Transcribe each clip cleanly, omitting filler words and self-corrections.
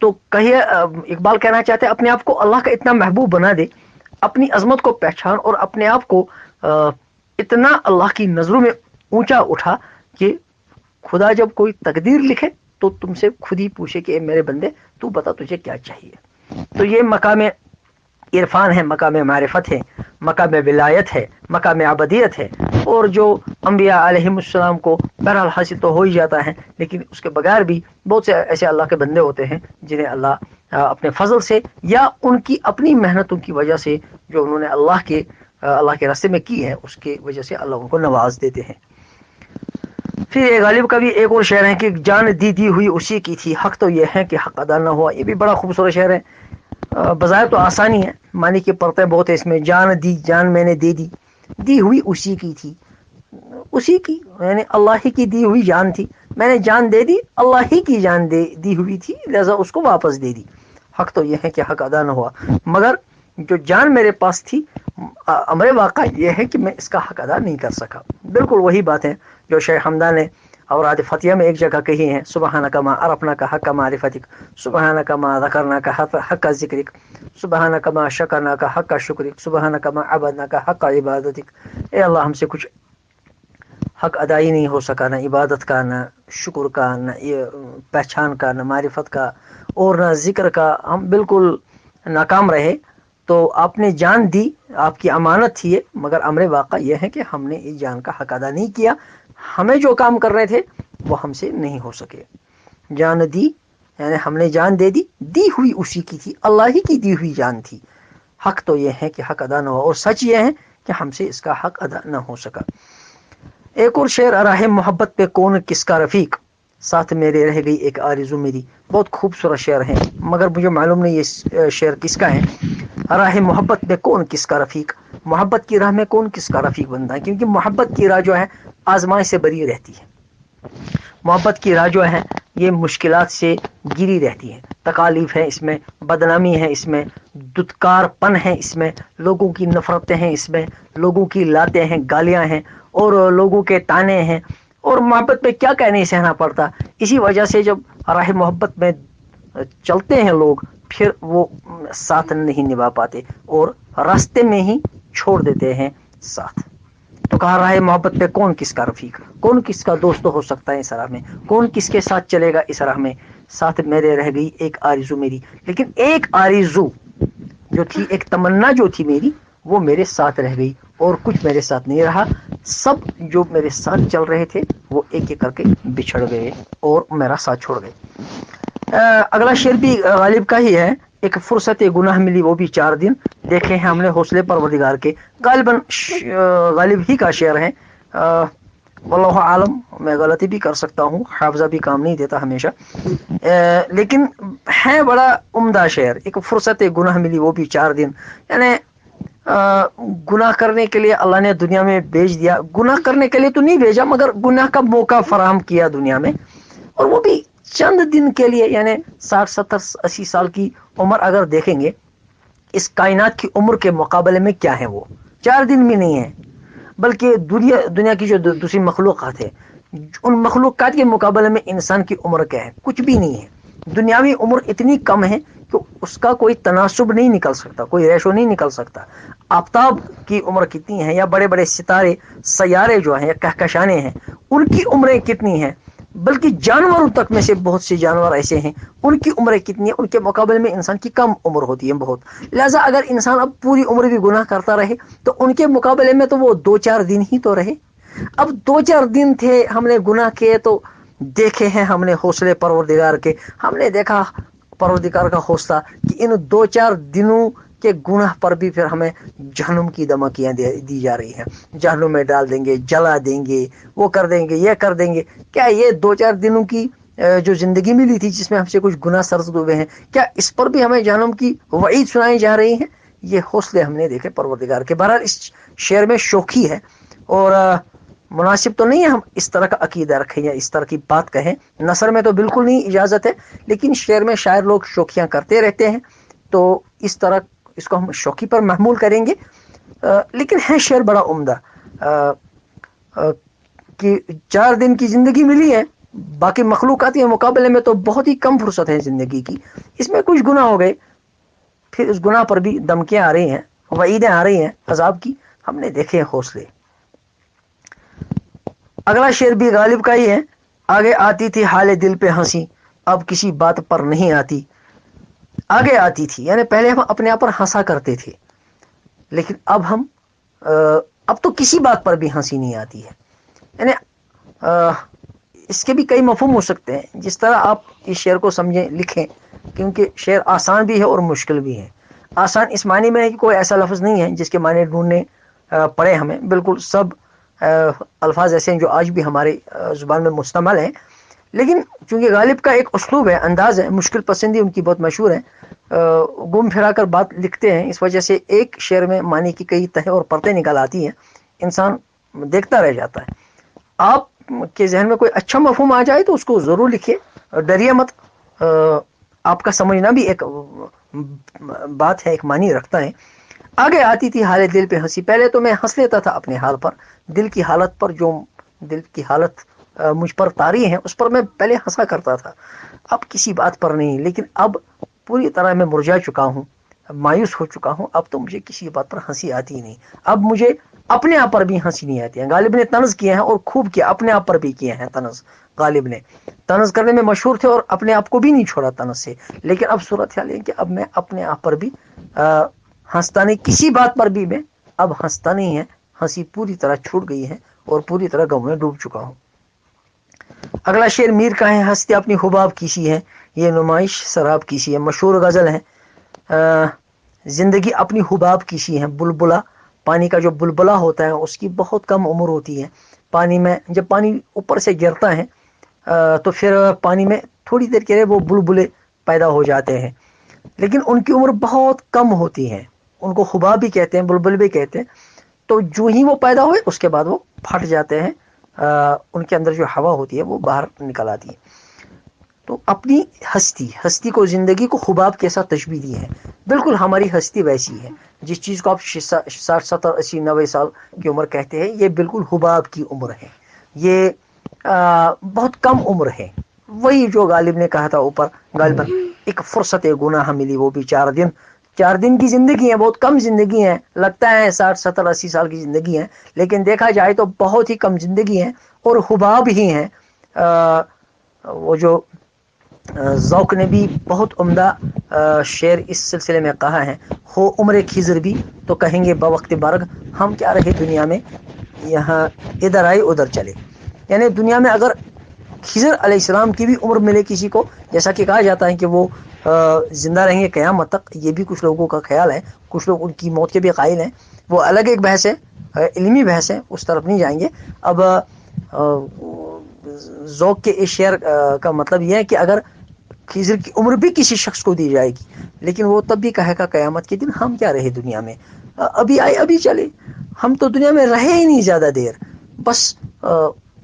تو کہیے اقبال کہنا چاہتے ہیں اپنے آپ کو اللہ کا اتنا محبوب بنا دے، اپنی عظمت کو پہچان اور اپنے آپ کو اتنا اللہ کی نظروں میں اونچا اٹھا کہ خدا جب کوئی تقدیر لکھے تو تم سے خود ہی پوچھے کہ اے میرے بندے تو بتا تجھے کیا چاہیے. تو یہ مقام عرفان ہے، مقام معرفت ہے، مقام ولایت ہے، مقام عبدیت ہے. اور جو انبیاء علیہ السلام کو بہرحال حاصل تو ہو ہی جاتا ہے، لیکن اس کے بغیر بھی بہت سے ایسے اللہ کے بندے ہوتے ہیں جنہیں اللہ اپنے فضل سے یا ان کی اپنی محنتوں کی وجہ سے جو انہوں نے اللہ کے راستے میں کی ہے اس کی وجہ سے اللہ ان کو نواز دیتے ہیں. پھر غالب کا بھی ایک اور شعر ہے کہ جان دی دی ہوئی اسی کی تھی، حق تو یہ ہے کہ حق ادا نہ ہوا. یہ بھی بڑا خوبصورت شعر ہے. بظاہر تو آسانی ہے، معنی کی پرتیں بہت ہے اس میں. جان دی، جان میں نے دے دی، دی ہوئی اسی کی تھی، اسی کی یعنی اللہ ہی کی دی ہوئی جان تھی. میں نے جان دے دی، اللہ ہی کی جان دی ہوئی تھی، لہذا اس کو واپس دے دی. حق تو یہ ہے کہ حق ادا نہ ہوا، مگر جو جان میرے پاس تھی امر واقع یہ ہے کہ میں اس کا حق ادا نہیں کر سکا. بالکل وہی بات ہے جو شیخ حمدان نے اوراد فتیہ میں ایک جگہ کہی ہیں: سبحانک ما عرفنا کا حق معرفتک، سبحانک ما ذکرنا کا حق ذکرک، سبحانک ما شکرنا کا حق شکرک، سبحانک ما عبدنا کا حق عبادتک. اے اللہ ہم سے کچھ حق ادا ہی نہیں ہو سکا، نہ عبادت کا، نہ شکر کا، نہ پہچان کا، نہ معرفت کا، اور نہ ذکر کا. ہم بالکل ناکام رہے. تو آپ نے جان دی، آپ کی امانت تھی یہ، مگر امر واقع یہ ہے کہ ہم نے اس جان کا حق ادا نہیں کیا. ہمیں جو کام کر رہے تھے وہ ہم سے نہیں ہو سکے. جان دی یعنی ہم نے جان دے دی، دی ہوئی اسی کی تھی، اللہ ہی کی دی ہوئی جان تھی. حق تو یہ ہے کہ حق ادا نہ ہوا، اور سچ یہ ہے کہ ہم سے اس کا حق ادا نہ ہو سکا. ایک اور شعر: راہ محبت پہ کون کس کا رفیق، ساتھ میرے رہ گئی ایک آرزو میری. بہت خوبصورت شعر ہے، مگر مجھے معلوم نہیں یہ شعر کس کا ہے. راہ محبت میں کون کس کا رفیق، محبت کی راہ میں کون کس کا رفیق بنتا ہے، کیونکہ محبت کی راہ جو ہے آزمائش سے بری رہتی ہے. محبت کی راہ جو ہے یہ مشکلات سے گری رہتی ہے، تکالیف ہے اس میں، بدنامی ہے اس میں، دتکار پن ہے اس میں، لوگوں کی نفرتیں ہیں اس میں، لوگوں کی لاتیں ہیں، گالیاں ہیں، اور لوگوں کے تانے ہیں. اور محبت پہ کیا کہنے سہنا پڑتا. اسی وجہ سے جب راہ محبت میں چلتے ہیں لوگ پھر وہ ساتھ نہیں نبھا پاتے اور راستے میں ہی چھوڑ دیتے ہیں ساتھ. تو کہا راہ محبت پہ کون کس کا رفیق، کون کس کا دوست ہو سکتا ہے اس راہ میں، کون کس کے ساتھ چلے گا اس راہ میں. ساتھ میرے رہ گئی ایک آرزو میری، لیکن ایک آرزو جو تھی، ایک تمنا جو تھی میری، وہ میرے ساتھ رہ گئی اور کچھ میرے ساتھ نہیں رہا. سب جو میرے ساتھ چل رہے تھے وہ ایک ایک کر کے بچھڑ گئے اور میرا ساتھ چھوڑ گئے. اگلا شعر بھی غالب کا ہی ہے: ایک فرصت گناہ ملی وہ بھی 4 دن، دیکھے ہیں ہم نے حوصلے پروردگار کے. غالباً غالب ہی کا شعر ہے، واللہ عالم، میں غلطی بھی کر سکتا ہوں، حافظہ بھی کام نہیں دیتا ہمیشہ، لیکن ہے بڑا عمدہ شعر. ایک فرصت گناہ ملی وہ بھی 4 دن، یعنی گناہ کرنے کے لیے اللہ نے دنیا میں بھیج دیا. گناہ کرنے کے لیے تو نہیں بھیجا، مگر گناہ کا موقع فراہم کیا دنیا میں، اور وہ بھی چند دن کے لیے. یعنی 60 70 80 سال کی عمر اگر دیکھیں گے اس کائنات کی عمر کے مقابلے میں کیا ہے، وہ 4 دن بھی نہیں ہے. بلکہ دنیا کی جو دوسری مخلوقات ہے ان مخلوقات کے مقابلے میں انسان کی عمر کیا ہے، کچھ بھی نہیں ہے. دنیاوی عمر اتنی کم ہے کہ اس کا کوئی تناسب نہیں نکل سکتا، کوئی ریشو نہیں نکل سکتا. آفتاب کی عمر کتنی ہے، یا بڑے بڑے ستارے سیارے جو ہیں یا کہکشانے ہیں ان کی عمریں کتنی ہیں، بلکہ جانوروں تک میں سے بہت سے جانور ایسے ہیں ان کی عمریں کتنی ہیں، ان کے مقابلے میں انسان کی کم عمر ہوتی ہے بہت. لہذا اگر انسان اب پوری عمر بھی گناہ کرتا رہے تو ان کے مقابلے میں تو وہ 2-4 دن ہی تو رہے. اب 2-4 دن تھے، ہم نے گناہ کیے تو دیکھے ہیں ہم نے حوصلے پروردگار کے، ہم نے دیکھا پروردگار کا حوصلہ کہ ان 2-4 دنوں کے گناہ پر بھی پھر ہمیں جہنم کی دھمکیاں دی جا رہی ہیں. جہنم میں ڈال دیں گے، جلا دیں گے، وہ کر دیں گے، یہ کر دیں گے. کیا یہ 2-4 دنوں کی جو زندگی ملی تھی جس میں ہم سے کچھ گناہ سرزد ہوئے ہیں، کیا اس پر بھی ہمیں جہنم کی وعید سنائی جا رہی ہیں؟ یہ حوصلے ہم نے دیکھے پروردگار کے. بہرحال اس شعر میں شوخی ہے اور مناسب تو نہیں ہے ہم اس طرح کا عقیدہ رکھیں یا اس طرح کی بات کہیں. نثر میں تو بالکل نہیں اجازت ہے، لیکن شعر میں شاعر لوگ شوخیاں کرتے رہتے ہیں، تو اس طرح اس کو ہم شوخی پر محمول کریں گے. لیکن ہے شعر بڑا عمدہ کہ 4 دن کی زندگی ملی ہے، باقی مخلوقات کے مقابلے میں تو بہت ہی کم فرصت ہے زندگی کی. اس میں کچھ گناہ ہو گئے، پھر اس گناہ پر بھی دھمکیاں آ رہی ہیں، وعیدیں آ رہی ہیں عذاب کی، ہم نے دیکھے حوصلے. اگلا شعر بھی غالب کا ہی ہے. آگے آتی تھی حال دل پہ ہنسی، اب کسی بات پر نہیں آتی. آگے آتی تھی یعنی پہلے ہم اپنے آپ پر ہنسا کرتے تھے، لیکن اب تو کسی بات پر بھی ہنسی نہیں آتی ہے. یعنی اس کے بھی کئی مفہوم ہو سکتے ہیں، جس طرح آپ اس شعر کو سمجھیں لکھیں، کیونکہ شعر آسان بھی ہے اور مشکل بھی ہے. آسان اس معنی میں ہے کہ کوئی ایسا لفظ نہیں ہے جس کے معنی ڈھونڈنے پڑے ہمیں، بالکل سب الفاظ ایسے ہیں جو آج بھی ہمارے زبان میں مستعمل ہیں. لیکن چونکہ غالب کا ایک اسلوب ہے، انداز ہے، مشکل پسندی ان کی بہت مشہور ہے، گم پھرا کر بات لکھتے ہیں، اس وجہ سے ایک شعر میں معنی کی کئی تہیں اور پرتیں نکل آتی ہیں، انسان دیکھتا رہ جاتا ہے. آپ کے ذہن میں کوئی اچھا مفہوم آ جائے تو اس کو ضرور لکھیے، ڈریے مت. آپ کا سمجھنا بھی ایک بات ہے، ایک معنی رکھتا ہے. آگے آتی تھی حال دل پہ ہنسی، پہلے تو میں ہنس لیتا تھا اپنے حال پر، دل کی حالت پر، جو دل کی حالت مجھ پر طاری ہے اس پر میں پہلے ہنسا کرتا تھا، اب کسی بات پر نہیں. لیکن اب پوری طرح میں مرجا چکا ہوں، مایوس ہو چکا ہوں، اب تو مجھے کسی بات پر ہنسی آتی نہیں. اب مجھے اپنے آپ پر بھی ہنسی نہیں آتی ہے. غالب نے طنز کیا ہے اور خوب کیا، اپنے آپ پر بھی کیا ہے طنز. غالب نے طنز کرنے میں مشہور تھے اور اپنے آپ کو بھی نہیں چھوڑا طنز سے. لیکن اب صورت حال ہے کہ اب میں اپنے آپ پر بھی ہنستا نہیں، کسی بات پر بھی میں اب ہنستا نہیں ہے. ہنسی پوری طرح چھوٹ گئی ہے اور پوری طرح غم میں ڈوب چکا ہوں. اگلا شعر میر کا ہے. ہستی اپنی حباب کیسی ہے، یہ نمائش سراب کیسی ہے. مشہور غزل ہے. زندگی اپنی حباب کیسی ہے، بلبلا، پانی کا جو بلبلا ہوتا ہے اس کی بہت کم عمر ہوتی ہے. پانی میں جب پانی اوپر سے گرتا ہے تو پھر پانی میں تھوڑی دیر کے لیے وہ بلبلے پیدا ہو جاتے ہیں، لیکن ان کی عمر بہت کم ہوتی ہے. ان کو حباب بھی کہتے ہیں، بلبل بھی کہتے ہیں. تو جو ہی وہ پیدا ہوئے اس کے بعد وہ پھٹ جاتے ہیں، ان کے اندر جو ہوا ہوتی ہے وہ باہر نکل آتی ہے. تو اپنی ہستی کو، زندگی کو حباب کے ساتھ تشبیہ دی ہے. بالکل ہماری ہستی ویسی ہے. جس چیز کو آپ 60 70 80 90 سال کی عمر کہتے ہیں، یہ بالکل حباب کی عمر ہے، یہ بہت کم عمر ہے. وہی جو غالب نے کہا تھا اوپر، غالباً ایک فرصت گناہ ملی، وہ بھی 4 دن. 4 دن کی زندگی ہے، بہت کم زندگی ہے. لگتا ہے 60 70 80 سال کی زندگی ہے، لیکن دیکھا جائے تو بہت ہی کم زندگی ہے اور حباب ہی ہیں. وہ جو ذوق نے بھی بہت عمدہ شعر اس سلسلے میں کہا ہے. ہو عمر خضر بھی تو کہیں گے بوقت برگ، ہم کیا رہے دنیا میں، یہاں ادھر آئے ادھر چلے. یعنی دنیا میں اگر خضر علیہ السلام کی بھی عمر ملے کسی کو، جیسا کہ کہا جاتا ہے کہ وہ زندہ رہیں گے قیامت تک، یہ بھی کچھ لوگوں کا خیال ہے، کچھ لوگ ان کی موت کے بھی قائل ہیں. وہ الگ ایک بحث ہے، علمی بحث ہے، اس طرف نہیں جائیں گے. اب ذوق کے اس شعر کا مطلب یہ ہے کہ اگر خضر کی عمر بھی کسی شخص کو دی جائے گی، لیکن وہ تب بھی کہے گا قیامت کے دن ہم کیا رہے دنیا میں، ابھی آئے ابھی چلے، ہم تو دنیا میں رہے ہی نہیں زیادہ دیر، بس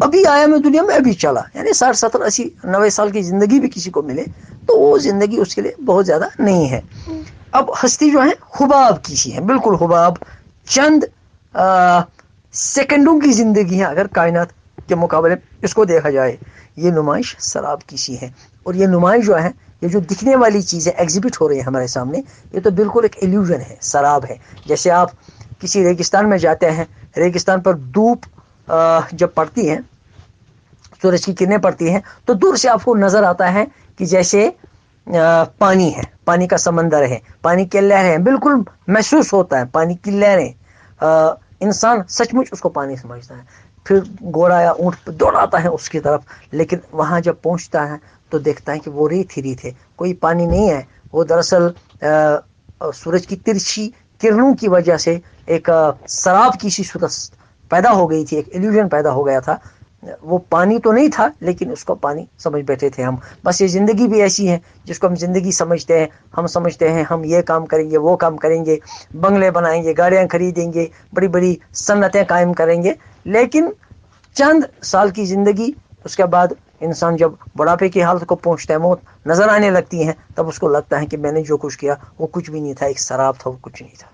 ابھی آیا میں دنیا میں ابھی چلا. یعنی 60 70 80 90 سال کی زندگی بھی کسی کو ملے تو وہ زندگی اس کے لیے بہت زیادہ نہیں ہے. اب ہستی جو ہے حباب کی سی ہے، بالکل حباب، چند سیکنڈوں کی زندگی ہے اگر کائنات کے مقابلے اس کو دیکھا جائے. یہ نمائش سراب کی سی ہے، اور یہ نمائش جو ہے، یہ جو دکھنے والی چیز ہے، ایگزیبٹ ہو رہی ہے ہمارے سامنے، یہ تو بالکل ایک ایلیوژن ہے، سراب ہے. جیسے آپ کسی ریگستان میں جاتے ہیں، ریگستان پر دھوپ جب پڑتی ہے، سورج کی کرنیں پڑتی ہیں، تو دور سے آپ کو نظر آتا ہے کہ جیسے پانی ہے، پانی کا سمندر ہے، پانی کی لہریں ہیں، بالکل محسوس ہوتا ہے پانی کی لہریں. انسان سچ مچ اس کو پانی سمجھتا ہے، پھر گھوڑا یا اونٹ دوڑاتا ہے اس کی طرف، لیکن وہاں جب پہنچتا ہے تو دیکھتا ہے کہ وہ ریت ہی ریت ہے، کوئی پانی نہیں ہے. وہ دراصل سورج کی ترچھی کرنوں کی وجہ سے ایک سراب کی سی صورت پیدا ہو گئی تھی، ایک ایلیوژن پیدا ہو گیا تھا. وہ پانی تو نہیں تھا لیکن اس کو پانی سمجھ بیٹھے تھے ہم. بس یہ زندگی بھی ایسی ہے جس کو ہم زندگی سمجھتے ہیں. ہم سمجھتے ہیں ہم یہ کام کریں گے، وہ کام کریں گے، بنگلے بنائیں گے، گاڑیاں خریدیں گے، بڑی بڑی صنعتیں قائم کریں گے. لیکن چند سال کی زندگی، اس کے بعد انسان جب بڑھاپے کی حالت کو پہنچتا ہے، موت نظر آنے لگتی ہے، تب اس کو لگتا ہے کہ میں نے جو کچھ کیا وہ کچھ بھی نہیں تھا، ایک سراب تھا، وہ کچھ نہیں تھا.